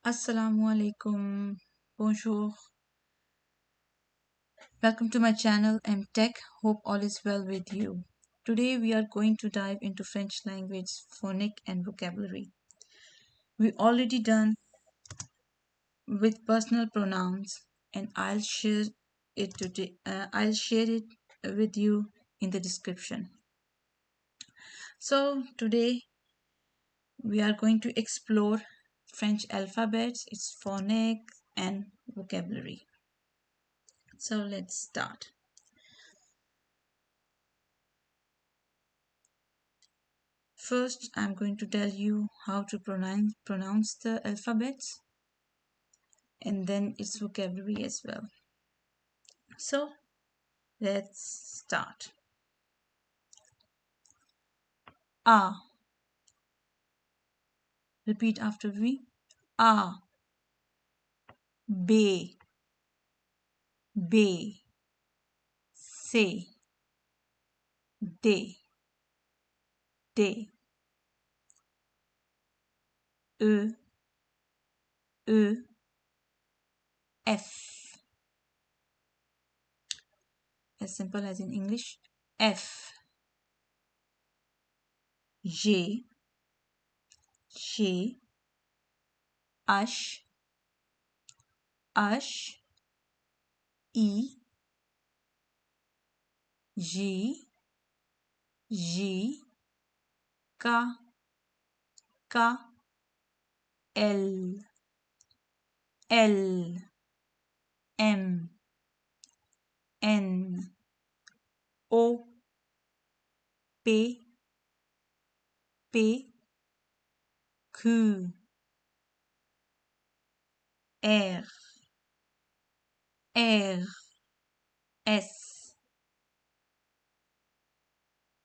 Assalamu alaikum. Bonjour. Welcome to my channel AAM-Tech. Hope all is well with you. Today we are going to dive into French language, phonic and vocabulary. We already done with personal pronouns and I'll share it today. I'll share it with you in the description. So today we are going to explore French alphabets, its phonic and vocabulary. So let's start. First, I'm going to tell you how to pronounce the alphabets and then its vocabulary as well. So, let's start. A. Repeat after me. A. B. B. C. D. D. E. E. F. As simple as in English. F. G. G. H. H. I. J. J. K. K. L. L. M. N. O. P. P. Q. R. R. S.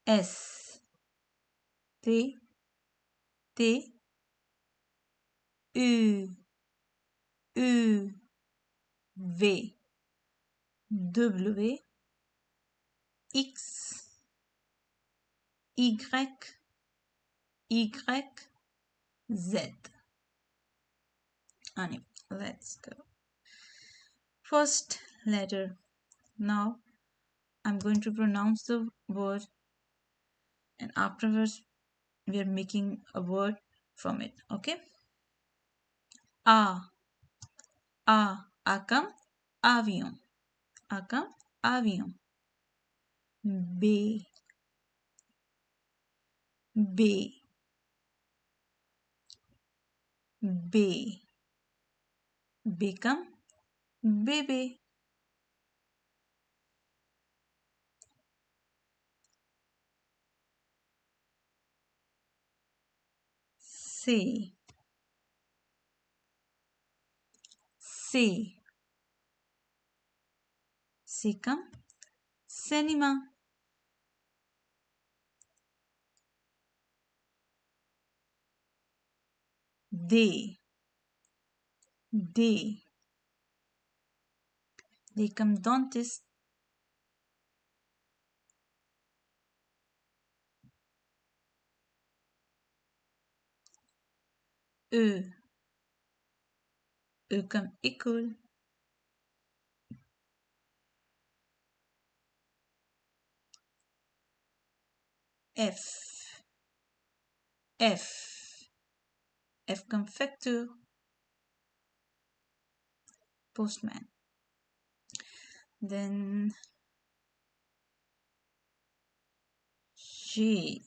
S. T. T. U. U. V. W. X. Y. Y. Z. Anyway, let's go. First letter. Now I'm going to pronounce the word and afterwards we are making a word from it. Okay? A. A comme avion. A comme avion. B. B. B. B comme bébé. C. C. C comme cinéma. D. D. D comme dentiste. E. E comme école. F. F. F comme facteur. Postman. Then G.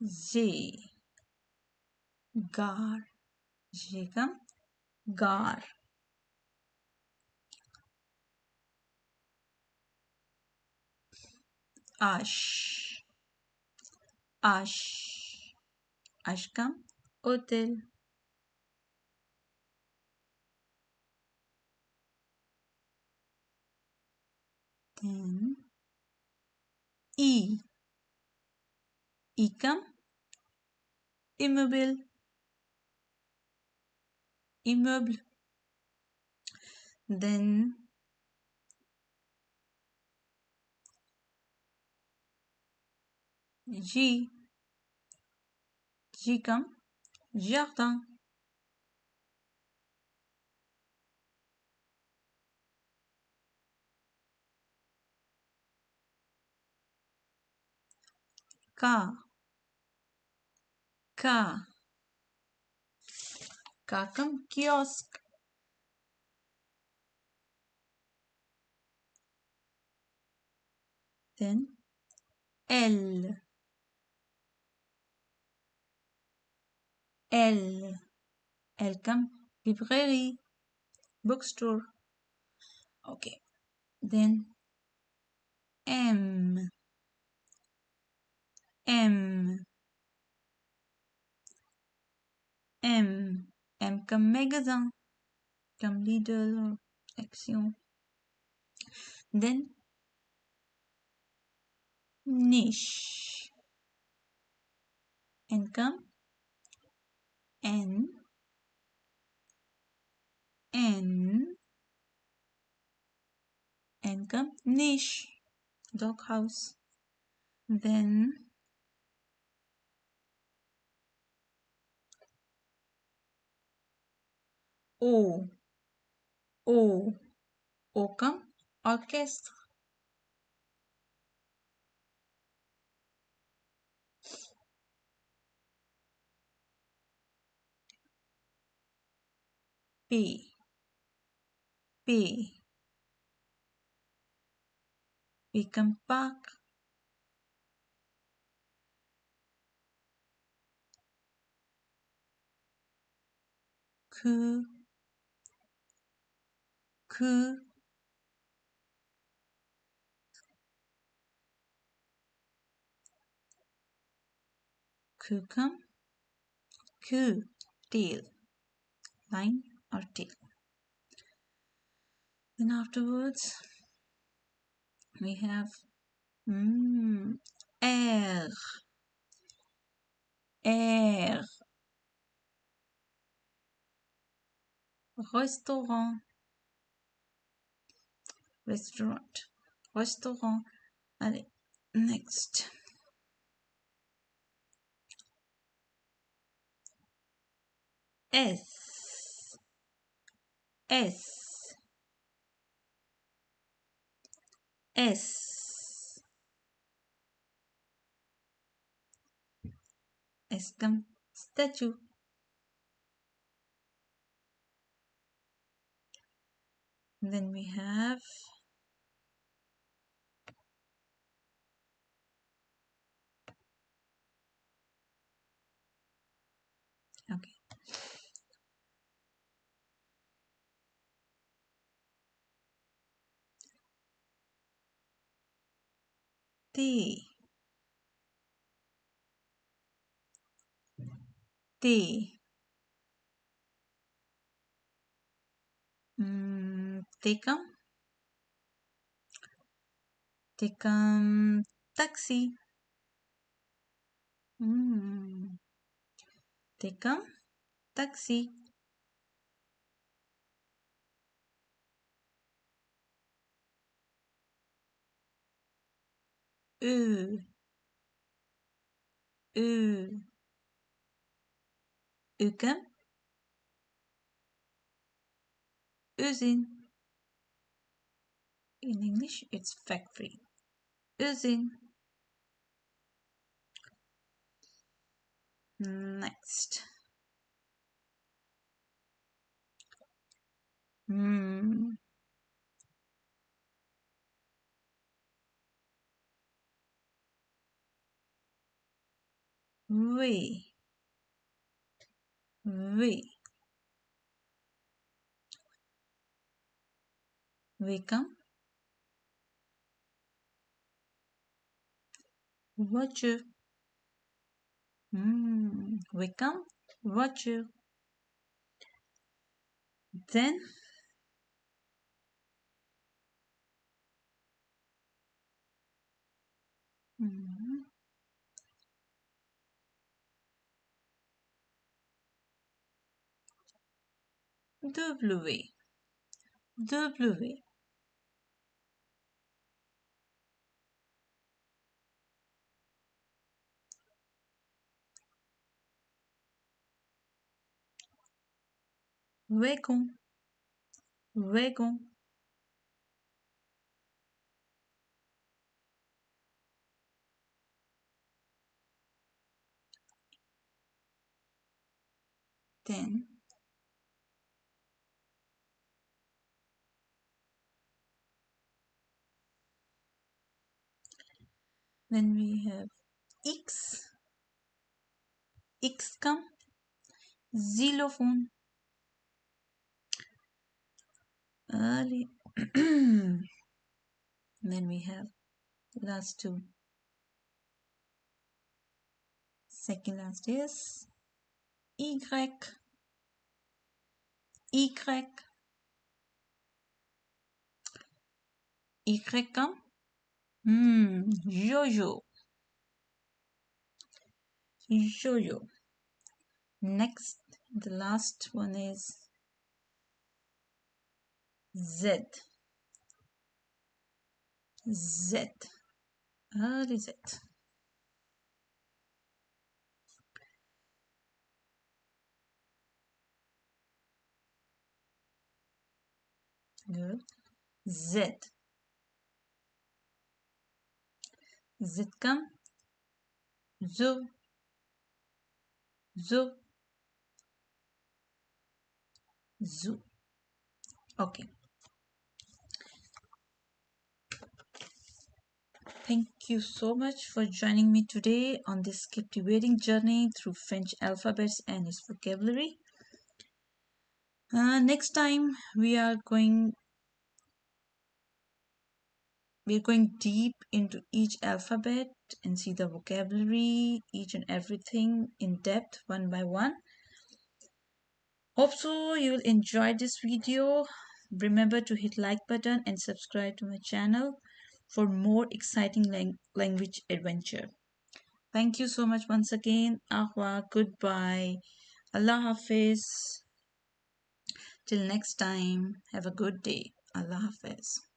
G. Gare. G comme gare. H. H. H comme hôtel. Then I. I comme immeuble. Immeuble. Then G. G comme jardin, car, car, car comme kiosque, then L, L, L comme librairie, bookstore. Okay, then M, M, M, M comme magasin, comme Lidl, Action. Then niche, N comme N, N, N comme niche, doghouse. Then O, O, O comme orchestre. P, P, P comme parc. Q, Q, Q comme Q, tail, line or tail. Then afterwards we have R, R, restaurant, restaurant, restaurant. Allez, next. S, S, S, S comme statue. Then we have okay. T, T, T comme taxi. T comme taxi. E, E, E comme usine. In English, it's factory. Usine. Next. V, V, V comme voiture. V comme voiture. Then W, W, wagon, wagon. Then we have X, X come, xylophone. Early. Then we have last two. Second last is Y, Y, Y come. Jojo, Jojo. Next, the last one is Z, Z. Early Z. Good. Z. Z come. Zo, zo, zoo. Okay. Thank you so much for joining me today on this captivating journey through French alphabets and its vocabulary. Next time we're going deep into each alphabet and see the vocabulary, each and everything in depth, one by one. Hope so you'll enjoy this video. Remember to hit like button and subscribe to my channel for more exciting language adventure. Thank you so much once again. Ahwa, goodbye. Allah Hafiz. Till next time, have a good day. Allah Hafiz.